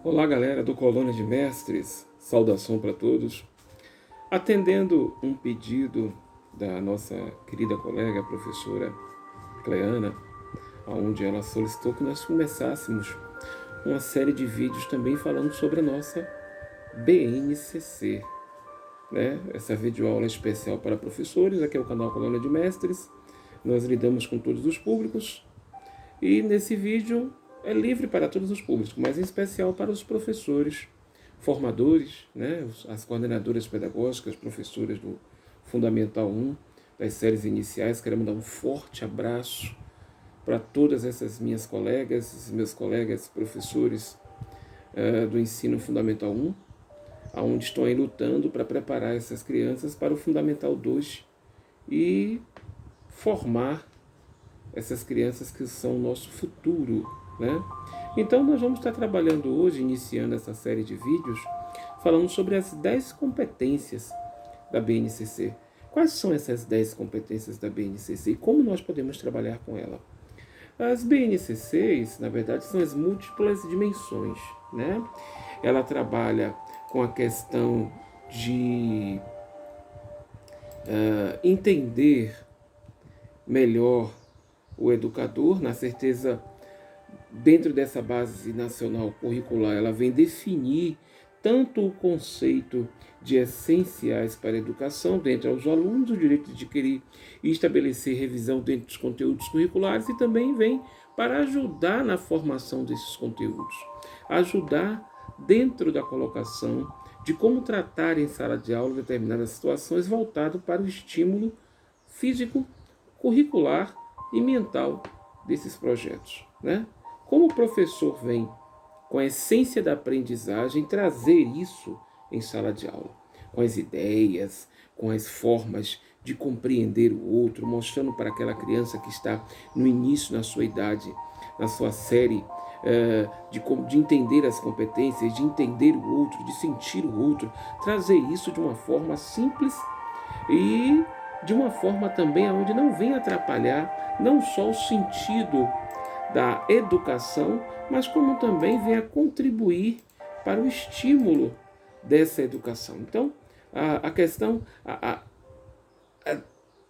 Olá, galera do Colônia de Mestres, saudação para todos. Atendendo um pedido da nossa querida colega, a professora Cleana, onde ela solicitou que nós começássemos uma série de vídeos também falando sobre a nossa BNCC, né? Essa videoaula especial para professores, aqui é o canal Colônia de Mestres, nós lidamos com todos os públicos e nesse vídeo é livre para todos os públicos, mas em especial para os professores, formadores, né, as coordenadoras pedagógicas, professoras do Fundamental 1, das séries iniciais. Quero mandar um forte abraço para todas essas minhas colegas, meus colegas professores do ensino Fundamental 1, onde estão aí lutando para preparar essas crianças para o Fundamental 2 e formar essas crianças que são o nosso futuro, né? Então nós vamos estar trabalhando hoje, iniciando essa série de vídeos, falando sobre as 10 competências da BNCC. Quais são essas 10 competências da BNCC e como nós podemos trabalhar com ela? As BNCCs, na verdade, são as múltiplas dimensões, né? Ela trabalha com a questão de entender melhor o educador, na certeza, dentro dessa base nacional curricular, ela vem definir tanto o conceito de essenciais para a educação dentro aos alunos, o direito de adquirir e estabelecer revisão dentro dos conteúdos curriculares, e também vem para ajudar na formação desses conteúdos, ajudar dentro da colocação de como tratar em sala de aula determinadas situações voltado para o estímulo físico, curricular e mental desses projetos, né? Como o professor vem com a essência da aprendizagem trazer isso em sala de aula, com as ideias, com as formas de compreender o outro, mostrando para aquela criança que está no início na sua idade, na sua série, de entender as competências, de entender o outro, de sentir o outro, trazer isso de uma forma simples e de uma forma também onde não vem atrapalhar não só o sentido da educação, mas como também venha contribuir para o estímulo dessa educação. Então, a questão, a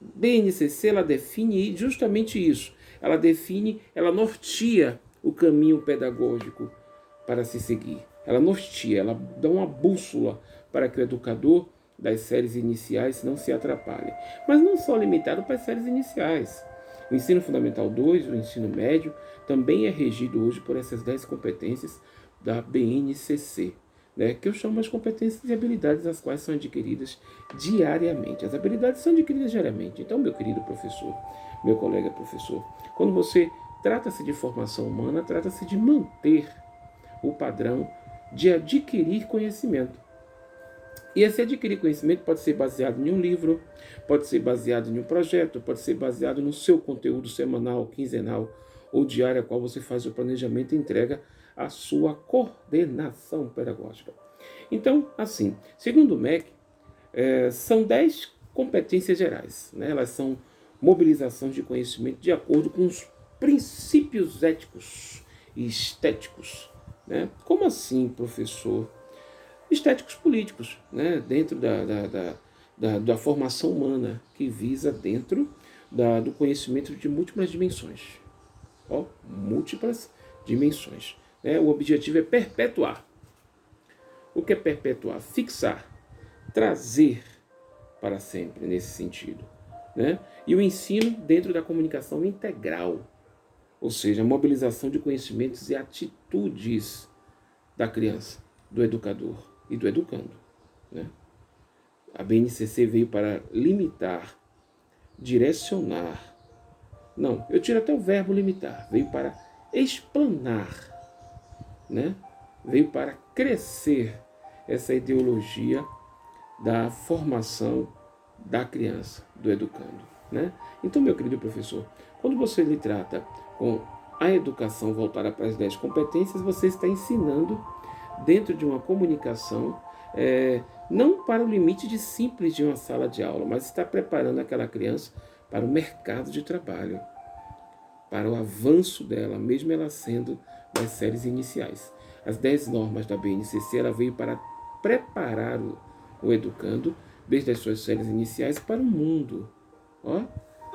BNCC, ela define justamente isso. Ela define, ela norteia o caminho pedagógico para se seguir. Ela norteia, ela dá uma bússola para que o educador das séries iniciais não se atrapalhe. Mas não só limitado para as séries iniciais. O ensino fundamental 2, o ensino médio, também é regido hoje por essas 10 competências da BNCC, né, que eu chamo as competências e habilidades as quais são adquiridas diariamente. As habilidades são adquiridas diariamente. Então, meu querido professor, meu colega professor, quando você trata-se de formação humana, trata-se de manter o padrão de adquirir conhecimento. E esse adquirir conhecimento pode ser baseado em um livro, pode ser baseado em um projeto, pode ser baseado no seu conteúdo semanal, quinzenal ou diário, a qual você faz o planejamento e entrega a sua coordenação pedagógica. Então, assim, segundo o MEC, são 10 competências gerais, né? Elas são mobilização de conhecimento de acordo com os princípios éticos e estéticos, né? Como assim, professor? Estéticos políticos, né? Dentro da formação humana, que visa dentro do conhecimento de múltiplas dimensões. Ó, múltiplas dimensões. Né? O objetivo é perpetuar. O que é perpetuar? Fixar, trazer para sempre, nesse sentido. Né? E o ensino dentro da comunicação integral, ou seja, a mobilização de conhecimentos e atitudes da criança, do educador e do educando. Né? A BNCC veio para limitar, direcionar. Não, eu tiro até o verbo limitar. Veio para explanar, né? Veio para crescer essa ideologia da formação da criança, do educando. Né? Então, meu querido professor, quando você lhe trata com a educação voltada para as 10 competências, você está ensinando dentro de uma comunicação, não para o limite de simples de uma sala de aula, mas está preparando aquela criança para o mercado de trabalho, para o avanço dela, mesmo ela sendo das séries iniciais. as 10 normas da BNCC, ela veio para preparar o educando, desde as suas séries iniciais, para o mundo. Ó,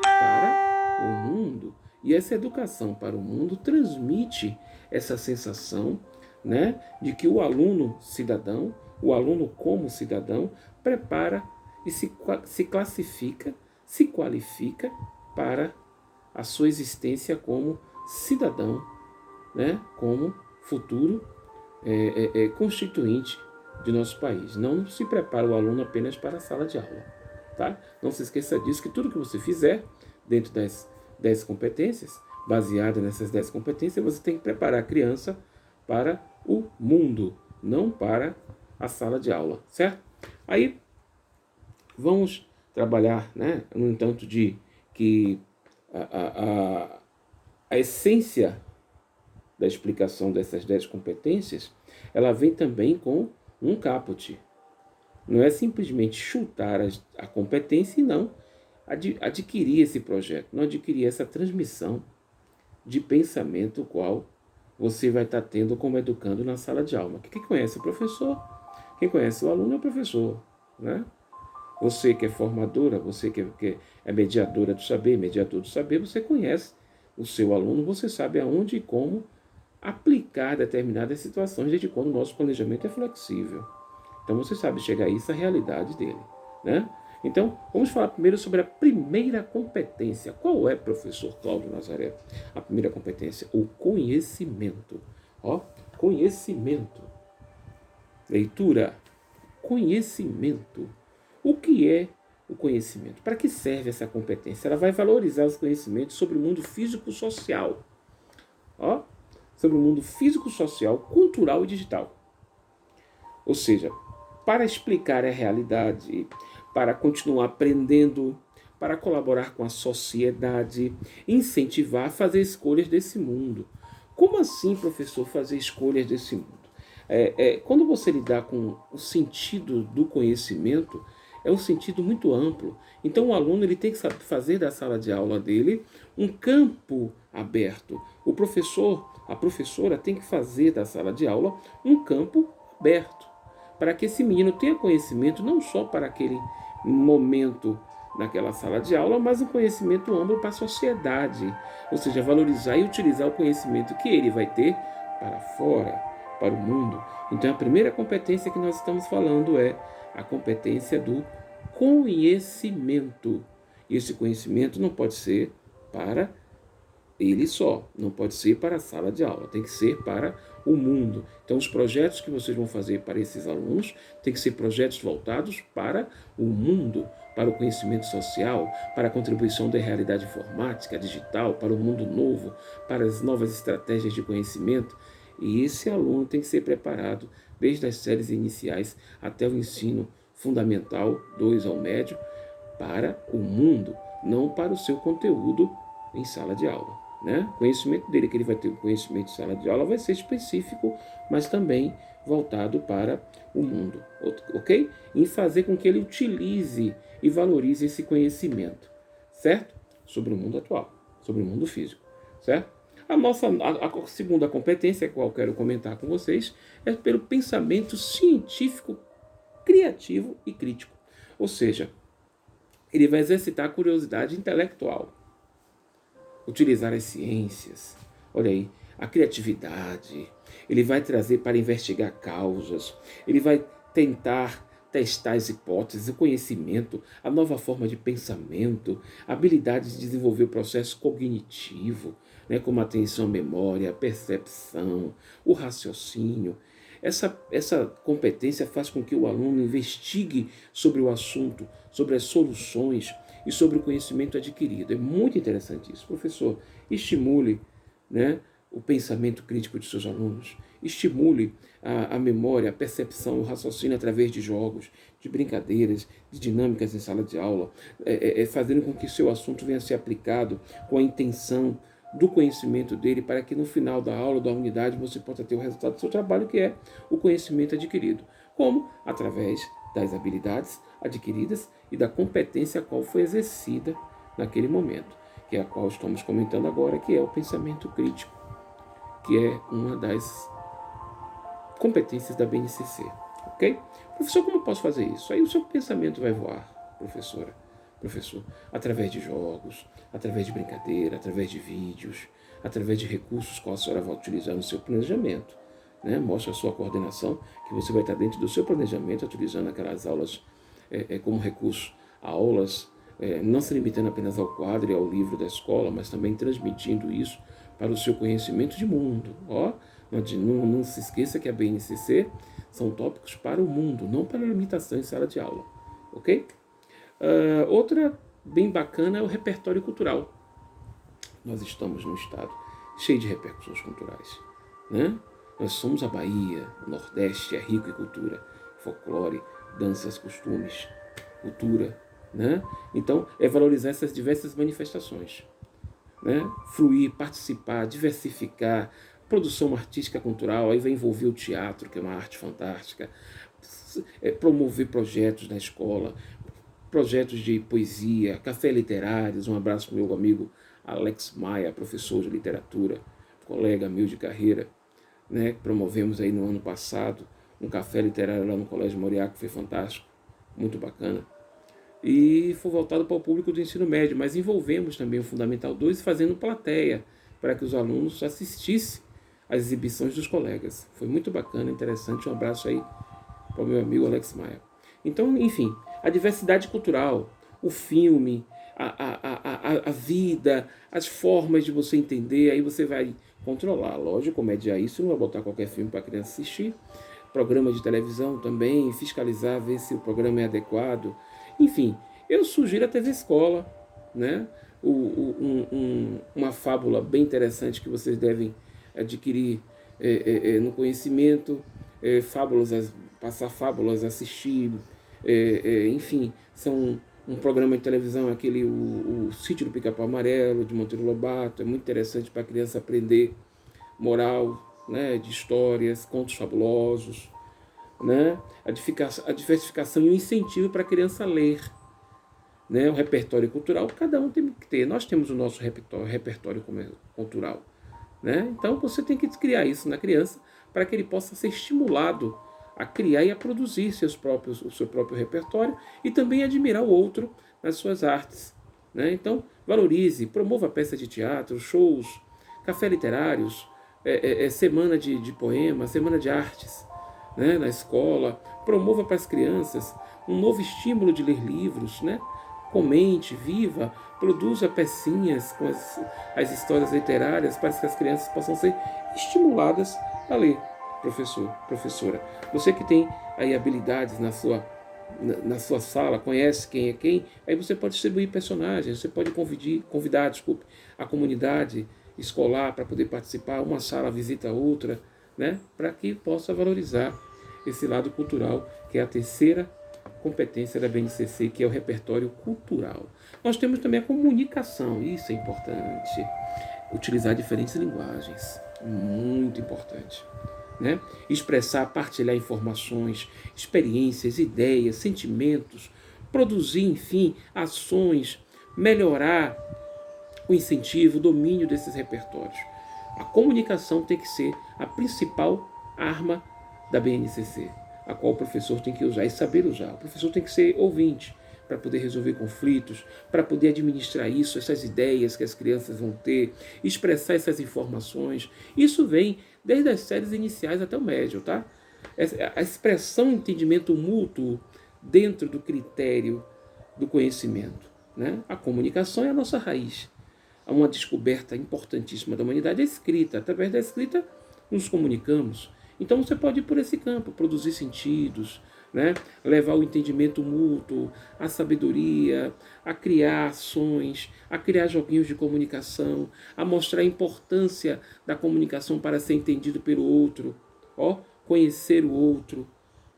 para o mundo. E essa educação para o mundo transmite essa sensação, né, de que o aluno cidadão, o aluno como cidadão, prepara e se classifica, se qualifica para a sua existência como cidadão, né, como futuro constituinte de nosso país. Não se prepara o aluno apenas para a sala de aula. Tá? Não se esqueça disso, que tudo que você fizer dentro das 10 competências, baseada nessas 10 competências, você tem que preparar a criança para o mundo, não para a sala de aula, certo? Aí vamos trabalhar, né, no entanto de que a essência da explicação dessas 10 competências, ela vem também com um caput. Não é simplesmente chutar a competência e não adquirir esse projeto, não adquirir essa transmissão de pensamento qual você vai estar tendo como educando na sala de aula. Quem conhece o professor, quem conhece o aluno é o professor, né? Você que é formadora, você que é mediadora do saber, mediador do saber, você conhece o seu aluno, você sabe aonde e como aplicar determinadas situações desde quando o nosso planejamento é flexível. Então você sabe chegar a isso, a realidade dele, né? Então, vamos falar primeiro sobre a primeira competência. Qual é, professor Cláudio Nazaré? A primeira competência, o conhecimento. Ó, conhecimento. Leitura, conhecimento. O que é o conhecimento? Para que serve essa competência? Ela vai valorizar os conhecimentos sobre o mundo físico-social. Ó, sobre o mundo físico-social, cultural e digital. Ou seja, para explicar a realidade, para continuar aprendendo, para colaborar com a sociedade, incentivar a fazer escolhas desse mundo. Como assim, professor, fazer escolhas desse mundo? Quando você lidar com o sentido do conhecimento, é um sentido muito amplo. Então o aluno ele tem que saber fazer da sala de aula dele um campo aberto. O professor, a professora tem que fazer da sala de aula um campo aberto, para que esse menino tenha conhecimento não só para aquele momento naquela sala de aula, mas um conhecimento amplo para a sociedade, ou seja, valorizar e utilizar o conhecimento que ele vai ter para fora, para o mundo. Então a primeira competência que nós estamos falando é a competência do conhecimento. E esse conhecimento não pode ser para ele só, não pode ser para a sala de aula, tem que ser para o mundo. Então os projetos que vocês vão fazer para esses alunos tem que ser projetos voltados para o mundo, para o conhecimento social, para a contribuição da realidade informática, digital, para o mundo novo, para as novas estratégias de conhecimento. E esse aluno tem que ser preparado desde as séries iniciais até o ensino fundamental 2 ao médio para o mundo, não para o seu conteúdo em sala de aula. Né? O conhecimento dele, que ele vai ter o conhecimento de sala de aula, vai ser específico, mas também voltado para o mundo, ok? Em fazer com que ele utilize e valorize esse conhecimento, certo? Sobre o mundo atual, sobre o mundo físico, certo? A segunda competência, que eu quero comentar com vocês, é pelo pensamento científico, criativo e crítico. Ou seja, ele vai exercitar a curiosidade intelectual, utilizar as ciências, olha aí, a criatividade. Ele vai trazer para investigar causas, ele vai tentar testar as hipóteses, o conhecimento, a nova forma de pensamento, a habilidade de desenvolver o processo cognitivo, né, como a atenção, memória, a percepção, o raciocínio. Essa competência faz com que o aluno investigue sobre o assunto, sobre as soluções e sobre o conhecimento adquirido. É muito interessante isso. Professor, estimule, né, o pensamento crítico de seus alunos, estimule a memória, a percepção, o raciocínio através de jogos, de brincadeiras, de dinâmicas em sala de aula, fazendo com que seu assunto venha a ser aplicado com a intenção do conhecimento dele, para que no final da aula, da unidade, você possa ter o resultado do seu trabalho, que é o conhecimento adquirido. Como? Através das habilidades adquiridas e da competência a qual foi exercida naquele momento, que é a qual estamos comentando agora, que é o pensamento crítico, que é uma das competências da BNCC, ok? Professor, como eu posso fazer isso? Aí o seu pensamento vai voar, professor, através de jogos, através de brincadeira, através de vídeos, através de recursos que a senhora vai utilizar no seu planejamento. Né? Mostra a sua coordenação, que você vai estar dentro do seu planejamento, utilizando aquelas aulas como recurso, aulas não se limitando apenas ao quadro e ao livro da escola, mas também transmitindo isso para o seu conhecimento de mundo. Não se esqueça que a BNCC são tópicos para o mundo, não para limitação em sala de aula, ok? Outra bem bacana é o repertório cultural. Nós estamos num estado cheio de repercussões culturais, né? Nós somos a Bahia, o Nordeste é rico em cultura, folclore, danças, costumes, cultura, né? Então, é valorizar essas diversas manifestações, né? Fruir, participar, diversificar, produção artística cultural, aí vai envolver o teatro, que é uma arte fantástica, promover projetos na escola, projetos de poesia, café literários. Um abraço para o meu amigo Alex Maia, professor de literatura, colega meu de carreira, né? Promovemos aí no ano passado um café literário lá no Colégio Moriá, que foi fantástico, muito bacana. E foi voltado para o público do ensino médio, mas envolvemos também o Fundamental 2 fazendo plateia para que os alunos assistissem às exibições dos colegas. Foi muito bacana, interessante. Um abraço aí para o meu amigo Alex Maia. Então, enfim, a diversidade cultural, o filme, a vida, as formas de você entender, aí você vai controlar. Lógico, mediar isso, não vai botar qualquer filme para a criança assistir. Programa de televisão também, fiscalizar, ver se o programa é adequado. Enfim, eu sugiro a TV Escola, né? Uma fábula bem interessante que vocês devem adquirir no conhecimento, passar fábulas, assistir, enfim, são um programa de televisão, aquele o Sítio do Pica-Pau Amarelo, de Monteiro Lobato, é muito interessante para a criança aprender moral, né, de histórias, contos fabulosos, né, a diversificação e o incentivo para a criança ler, né, o repertório cultural, cada um tem que ter. Nós temos o nosso repertório cultural, né? Então você tem que criar isso na criança para que ele possa ser estimulado a criar e a produzir o seu próprio repertório e também admirar o outro nas suas artes, né? Então valorize, promova peças de teatro, shows, café literários, semana de poemas, semana de artes, né, na escola. Promova para as crianças um novo estímulo de ler livros, né? Comente, viva, produza pecinhas com as histórias literárias para que as crianças possam ser estimuladas a ler. Professor, professora, você que tem aí habilidades na sua sala, conhece quem é quem, aí você pode distribuir personagens, você pode convidar a comunidade escolar para poder participar, uma sala visita a outra, né, para que possa valorizar esse lado cultural, que é a terceira competência da BNCC, que é o repertório cultural. Nós temos também a comunicação, isso é importante. Utilizar diferentes linguagens, muito importante. Né? Expressar, partilhar informações, experiências, ideias, sentimentos, produzir, enfim, ações, melhorar o incentivo, o domínio desses repertórios. A comunicação tem que ser a principal arma da BNCC, a qual o professor tem que usar e saber usar. O professor tem que ser ouvinte para poder resolver conflitos, para poder administrar isso, essas ideias que as crianças vão ter, expressar essas informações. Isso vem desde as séries iniciais até o médio, tá? A expressão e entendimento mútuo dentro do critério do conhecimento, né? A comunicação é a nossa raiz. Uma descoberta importantíssima da humanidade é a escrita. Através da escrita nos comunicamos. Então você pode ir por esse campo, produzir sentidos, né? Levar o entendimento mútuo, a sabedoria, a criar ações, a criar joguinhos de comunicação, a mostrar a importância da comunicação para ser entendido pelo outro, conhecer o outro,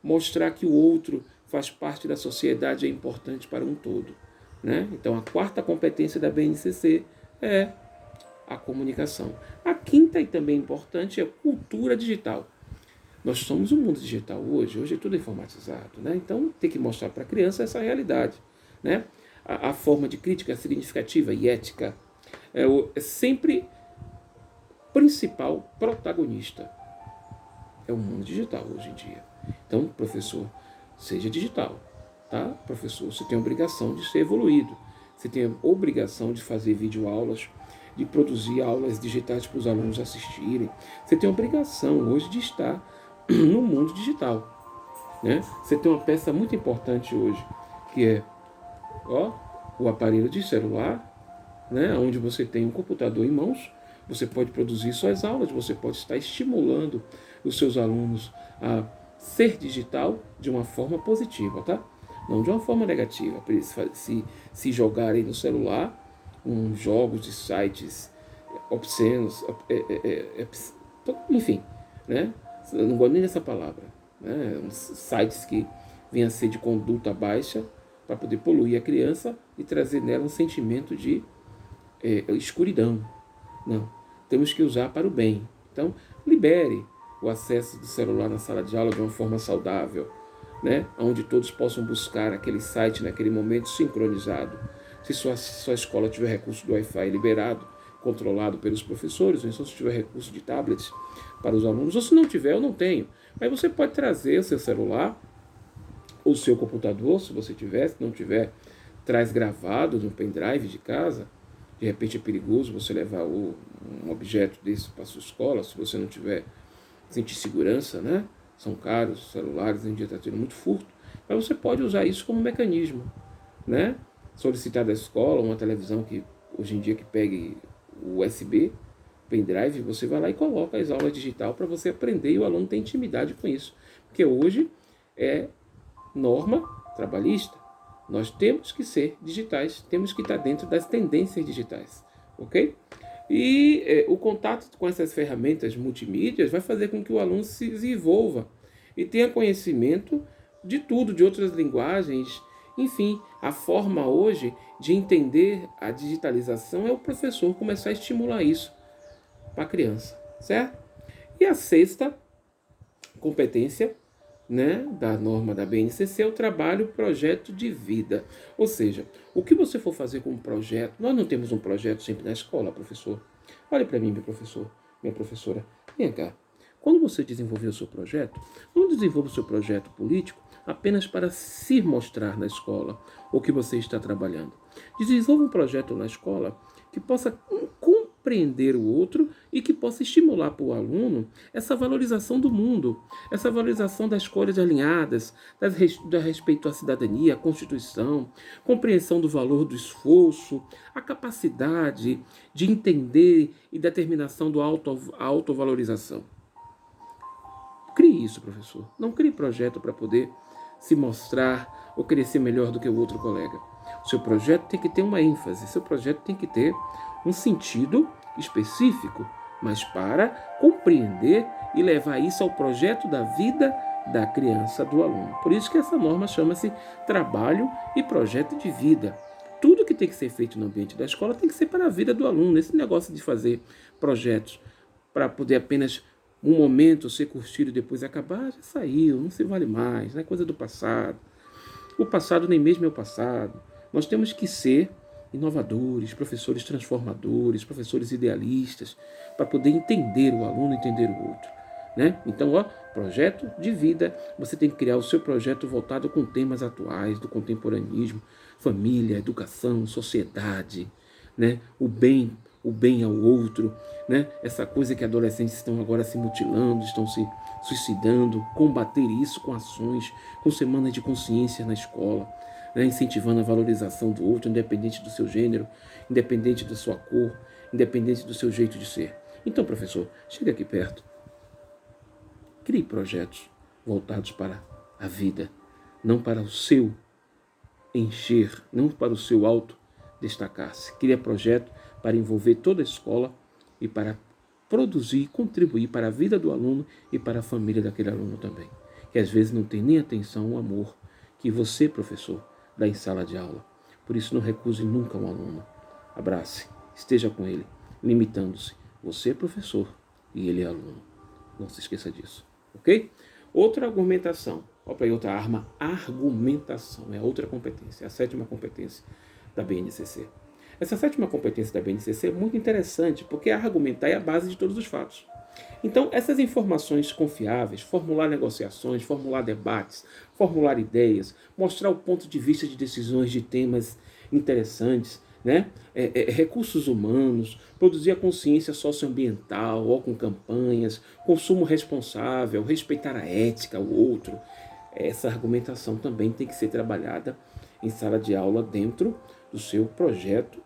mostrar que o outro faz parte da sociedade e é importante para um todo, né? Então a quarta competência da BNCC é a comunicação. A quinta e também importante é a cultura digital. Nós somos um mundo digital hoje é tudo informatizado, né? Então tem que mostrar para a criança essa realidade, né? A forma de crítica significativa e ética é sempre principal protagonista. é um mundo digital hoje em dia. Então, professor, seja digital, tá? Professor, você tem a obrigação de ser evoluído. Você tem a obrigação de fazer videoaulas, de produzir aulas digitais para os alunos assistirem. Você tem a obrigação hoje de estar no mundo digital, né? Você tem uma peça muito importante hoje, que é o aparelho de celular, né? Onde você tem um computador em mãos, você pode produzir suas aulas, você pode estar estimulando os seus alunos a ser digital de uma forma positiva, tá? Não de uma forma negativa. Se jogarem no celular jogos de sites obscenos, enfim, né? Eu não gosto nem dessa palavra, né? Sites que venham a ser de conduta baixa para poder poluir a criança e trazer nela um sentimento de escuridão. Não, temos que usar para o bem. Então, libere o acesso do celular na sala de aula de uma forma saudável, né? Onde todos possam buscar aquele site naquele momento sincronizado. Se sua escola tiver recurso do Wi-Fi liberado, controlado pelos professores, ou então se tiver recurso de tablets para os alunos, ou se não tiver, eu não tenho. Mas você pode trazer o seu celular, ou o seu computador, se você tiver, se não tiver, traz gravado no pendrive de casa. De repente é perigoso você levar um objeto desse para a sua escola, se você não tiver, sentir segurança, né? São caros, os celulares, hoje em dia está tendo muito furto, mas você pode usar isso como mecanismo, né? Solicitar da escola uma televisão que, hoje em dia, que pegue o USB, pendrive, você vai lá e coloca as aulas digital para você aprender e o aluno tem intimidade com isso. Porque hoje é norma trabalhista. Nós temos que ser digitais, temos que estar dentro das tendências digitais, ok? E o contato com essas ferramentas multimídias vai fazer com que o aluno se desenvolva e tenha conhecimento de tudo, de outras linguagens. Enfim, a forma hoje de entender a digitalização é o professor começar a estimular isso para a criança, certo? E a sexta competência, né, da norma da BNCC é o trabalho projeto de vida. Ou seja, o que você for fazer com um projeto, nós não temos um projeto sempre na escola, professor. Olhe para mim, meu professor, minha professora, vem cá. Quando você desenvolver o seu projeto, não desenvolva o seu projeto político apenas para se mostrar na escola o que você está trabalhando. Desenvolva um projeto na escola que possa compreender o outro e que possa estimular para o aluno essa valorização do mundo, essa valorização das cores alinhadas, da respeito à cidadania, à Constituição, compreensão do valor do esforço, a capacidade de entender e determinação da autovalorização. Crie isso, professor. Não crie projeto para poder se mostrar ou querer ser melhor do que o outro colega. O seu projeto tem que ter uma ênfase, seu projeto tem que ter um sentido específico, mas para compreender e levar isso ao projeto da vida da criança, do aluno. Por isso que essa norma chama-se trabalho e projeto de vida. Tudo que tem que ser feito no ambiente da escola tem que ser para a vida do aluno. Esse negócio de fazer projetos para poder apenas um momento ser curtido e depois acabar, já saiu, não se vale mais, é coisa do passado. O passado nem mesmo é o passado. Nós temos que ser inovadores, professores transformadores, professores idealistas, para poder entender o aluno, entender o outro, né? Então, projeto de vida, você tem que criar o seu projeto voltado com temas atuais, do contemporaneismo, família, educação, sociedade, né? O bem ao outro, né? Essa coisa que adolescentes estão agora se mutilando, estão se suicidando, combater isso com ações, com semanas de consciência na escola, né? Incentivando a valorização do outro, independente do seu gênero, independente da sua cor, independente do seu jeito de ser. Então, professor, chega aqui perto. Crie projetos voltados para a vida, não para o seu encher, não para o seu auto destacar-se. Crie projeto para envolver toda a escola e para produzir e contribuir para a vida do aluno e para a família daquele aluno também, que às vezes não tem nem atenção ou amor que você, professor, dá em sala de aula. Por isso, não recuse nunca um aluno. Abrace, esteja com ele, limitando-se. Você é professor e ele é aluno. Não se esqueça disso, ok? Outra argumentação. Olha para aí outra arma, argumentação. É outra competência, é a sétima competência da BNCC. Essa sétima competência da BNCC é muito interessante, porque argumentar é a base de todos os fatos. Então, essas informações confiáveis, formular negociações, formular debates, formular ideias, mostrar o ponto de vista de decisões de temas interessantes, né? Recursos humanos, produzir a consciência socioambiental, ou com campanhas, consumo responsável, respeitar a ética, o outro. Essa argumentação também tem que ser trabalhada em sala de aula dentro do seu projeto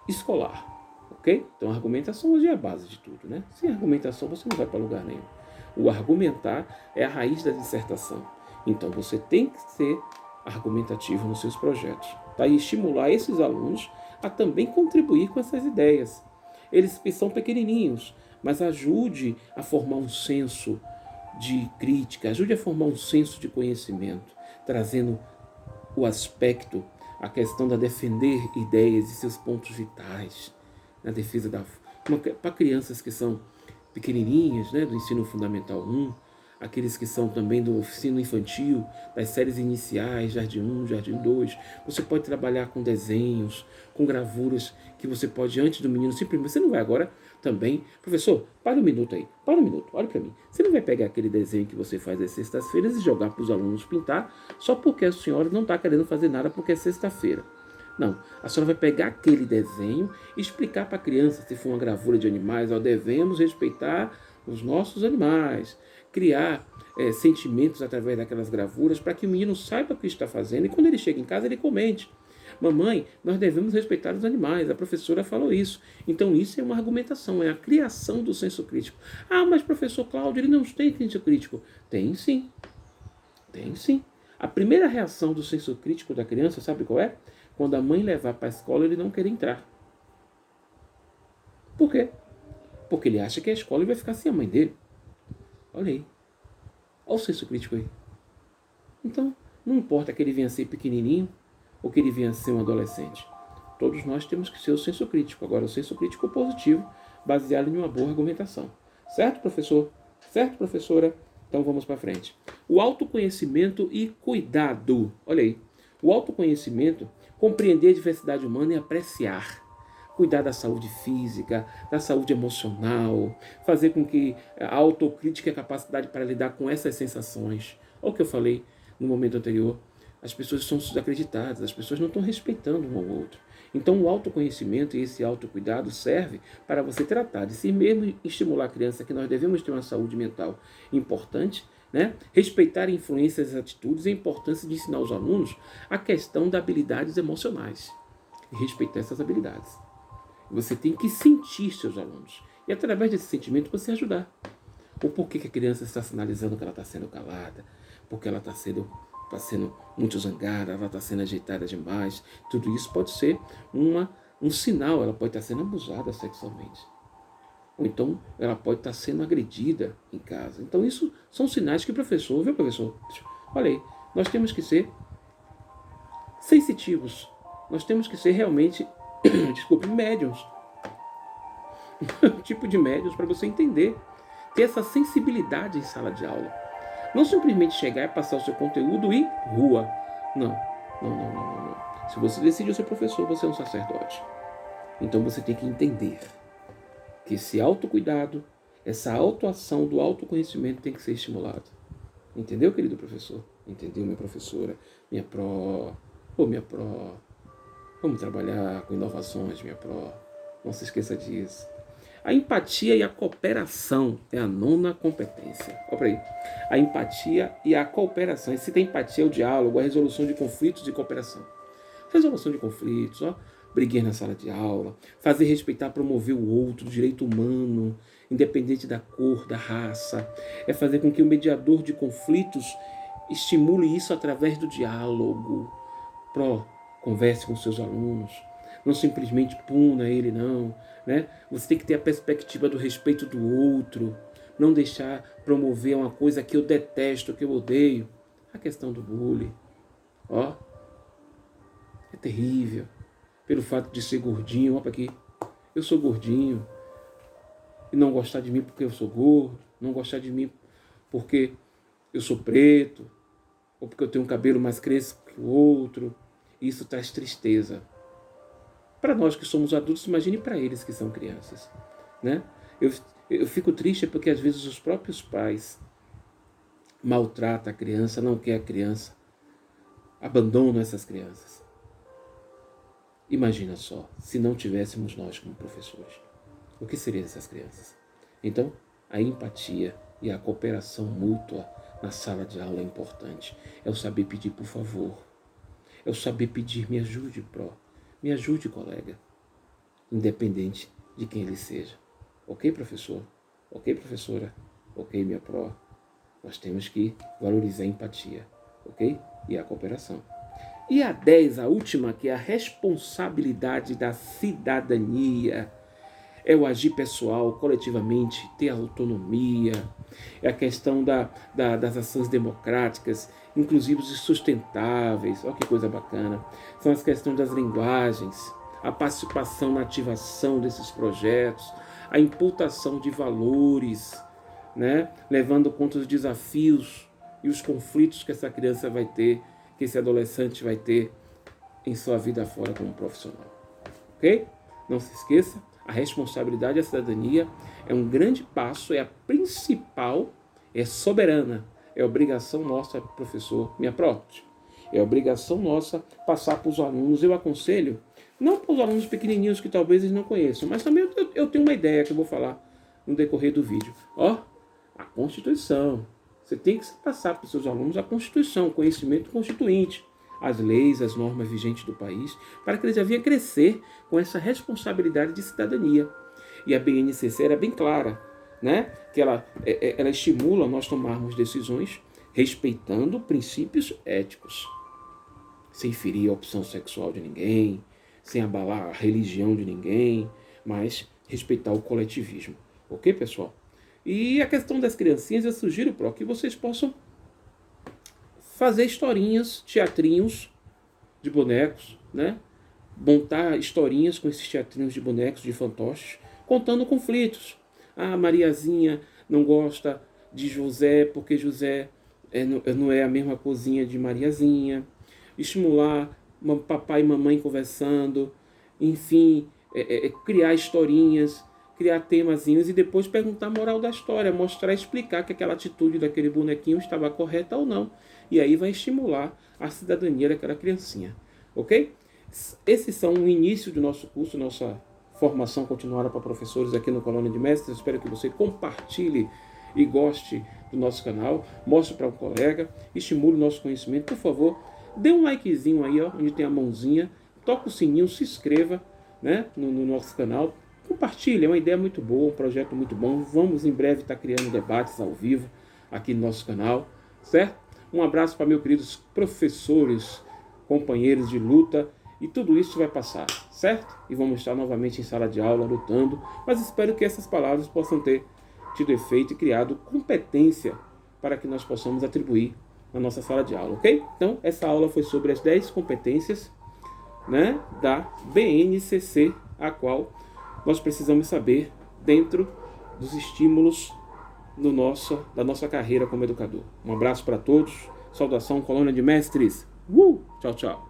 escolar. Ok? Então a argumentação hoje é a base de tudo, né? Sem argumentação você não vai para lugar nenhum. O argumentar é a raiz da dissertação. Então você tem que ser argumentativo nos seus projetos, tá? E estimular esses alunos a também contribuir com essas ideias. Eles são pequenininhos, mas ajude a formar um senso de crítica, ajude a formar um senso de conhecimento, trazendo o aspecto, a questão da defender ideias e seus pontos vitais, na defesa para crianças que são pequenininhas, né, do ensino fundamental 1, aqueles que são também do ensino infantil, das séries iniciais, Jardim 1, Jardim 2. Você pode trabalhar com desenhos, com gravuras que você pode, antes do menino se imprimir. Você não vai agora também, professor, para um minuto aí, para um minuto, olha para mim. Você não vai pegar aquele desenho que você faz às sextas-feiras e jogar para os alunos pintar só porque a senhora não está querendo fazer nada porque é sexta-feira. Não, a senhora vai pegar aquele desenho e explicar para a criança, se for uma gravura de animais, ó, devemos respeitar os nossos animais, criar sentimentos através daquelas gravuras para que o menino saiba o que está fazendo e quando ele chega em casa ele comente. Mamãe, nós devemos respeitar os animais, a professora falou isso. Então isso é uma argumentação, é a criação do senso crítico. Ah, mas professor Cláudio, ele não tem senso crítico. Tem sim, tem sim. A primeira reação do senso crítico da criança, sabe qual é? Quando a mãe levar para a escola, ele não quer entrar. Por quê? Porque ele acha que a escola vai ficar sem a mãe dele. Olha aí. Olha o senso crítico aí. Então, não importa que ele venha a ser pequenininho ou que ele venha a ser um adolescente. Todos nós temos que ser o senso crítico. Agora, o senso crítico positivo, baseado em uma boa argumentação. Certo, professor? Certo, professora? Então, vamos para frente. O autoconhecimento e cuidado. Olha aí. O autoconhecimento, compreender a diversidade humana e apreciar. Cuidar da saúde física, da saúde emocional, fazer com que a autocrítica e a capacidade para lidar com essas sensações. Olha o que eu falei no momento anterior. As pessoas são desacreditadas, as pessoas não estão respeitando um ao outro. Então o autoconhecimento e esse autocuidado serve para você tratar de si mesmo e estimular a criança que nós devemos ter uma saúde mental importante, né? Respeitar influências e atitudes e a importância de ensinar aos alunos a questão das habilidades emocionais e respeitar essas habilidades. Você tem que sentir seus alunos e através desse sentimento você ajudar. O porquê que a criança está sinalizando que ela está sendo calada, porque ela está sendo muito zangada, ela está sendo ajeitada demais. Tudo isso pode ser um sinal, ela pode estar sendo abusada sexualmente. Ou então ela pode estar sendo agredida em casa. Então isso são sinais que o professor, viu professor? Olha aí, nós temos que ser sensitivos. Nós temos que ser realmente, desculpe, médiums. Tipo de médiums para você entender. Ter essa sensibilidade em sala de aula. Não simplesmente chegar e passar o seu conteúdo e rua. Não. Se você decide ser professor, você é um sacerdote. Então você tem que entender que esse autocuidado, essa autoação do autoconhecimento tem que ser estimulado. Entendeu, querido professor? Entendeu, minha professora? Minha pró. Minha pró. Vamos trabalhar com inovações, minha pró. Não se esqueça disso. A empatia e a cooperação é a 9ª competência. Olha para aí. A empatia e a cooperação. E se tem empatia, é o diálogo, a resolução de conflitos e cooperação. Resolução de conflitos, ó. Briguinhas na sala de aula, fazer respeitar, promover o outro, o direito humano, independente da cor, da raça. É fazer com que o mediador de conflitos estimule isso através do diálogo. Converse com seus alunos. Não simplesmente puna ele, não. Né? Você tem que ter a perspectiva do respeito do outro. Não deixar promover uma coisa que eu detesto, que eu odeio. A questão do bullying. Ó, é terrível. Pelo fato de ser gordinho, olha aqui, eu sou gordinho, e não gostar de mim porque eu sou gordo, não gostar de mim porque eu sou preto, ou porque eu tenho um cabelo mais crespo que o outro, isso traz tristeza. Para nós que somos adultos, imagine para eles que são crianças. Né? Eu fico triste porque às vezes os próprios pais maltratam a criança, não quer a criança, abandonam essas crianças. Imagina só, se não tivéssemos nós como professores, o que seriam essas crianças? Então, a empatia e a cooperação mútua na sala de aula é importante. É o saber pedir por favor. É o saber pedir, me ajude, me ajude, colega. Independente de quem ele seja. Ok, professor? Ok, professora? Ok, minha pró? Nós temos que valorizar a empatia, ok? E a cooperação. E a 10, a última, que é a responsabilidade da cidadania. É o agir pessoal, coletivamente, ter autonomia. É a questão das ações democráticas, inclusivas e sustentáveis. Olha que coisa bacana. São as questões das linguagens, a participação na ativação desses projetos, a imputação de valores, né? Levando conta os desafios e os conflitos que essa criança vai ter, que esse adolescente vai ter em sua vida fora como profissional. Ok? Não se esqueça, a responsabilidade e a cidadania é um grande passo, é a principal, é soberana, é obrigação nossa, professor, me aprote. É obrigação nossa passar para os alunos. Eu aconselho, não para os alunos pequenininhos que talvez eles não conheçam, mas também eu tenho uma ideia que eu vou falar no decorrer do vídeo. A Constituição. Você tem que passar para os seus alunos a Constituição, o conhecimento constituinte, as leis, as normas vigentes do país, para que eles já venham crescer com essa responsabilidade de cidadania. E a BNCC era bem clara, né? Que ela estimula nós tomarmos decisões respeitando princípios éticos, sem ferir a opção sexual de ninguém, sem abalar a religião de ninguém, mas respeitar o coletivismo. Ok, pessoal? E a questão das criancinhas, eu sugiro, que vocês possam fazer historinhas, teatrinhos de bonecos, né? Montar historinhas com esses teatrinhos de bonecos, de fantoches, contando conflitos. A Mariazinha não gosta de José porque José não é a mesma cozinha de Mariazinha. Estimular papai e mamãe conversando. Enfim, criar historinhas, criar temazinhos e depois perguntar a moral da história, mostrar, explicar que aquela atitude daquele bonequinho estava correta ou não. E aí vai estimular a cidadania daquela criancinha. Ok? Esses são o início do nosso curso, nossa formação continuada para professores aqui no Colônia de Mestres. Espero que você compartilhe e goste do nosso canal, mostre para um colega, estimule o nosso conhecimento. Por favor, dê um likezinho aí, onde tem a mãozinha, toca o sininho, se inscreva, né, no nosso canal. Compartilhe, é uma ideia muito boa, um projeto muito bom. Vamos em breve estar criando debates ao vivo aqui no nosso canal, certo? Um abraço para meus queridos professores, companheiros de luta, e tudo isso vai passar, certo? E vamos estar novamente em sala de aula lutando, mas espero que essas palavras possam ter tido efeito e criado competência para que nós possamos atribuir na nossa sala de aula, ok? Então, essa aula foi sobre as 10 competências, né, da BNCC, a qual nós precisamos saber dentro dos estímulos da nossa carreira como educador. Um abraço para todos, saudação Colônia de Mestres. Tchau, tchau.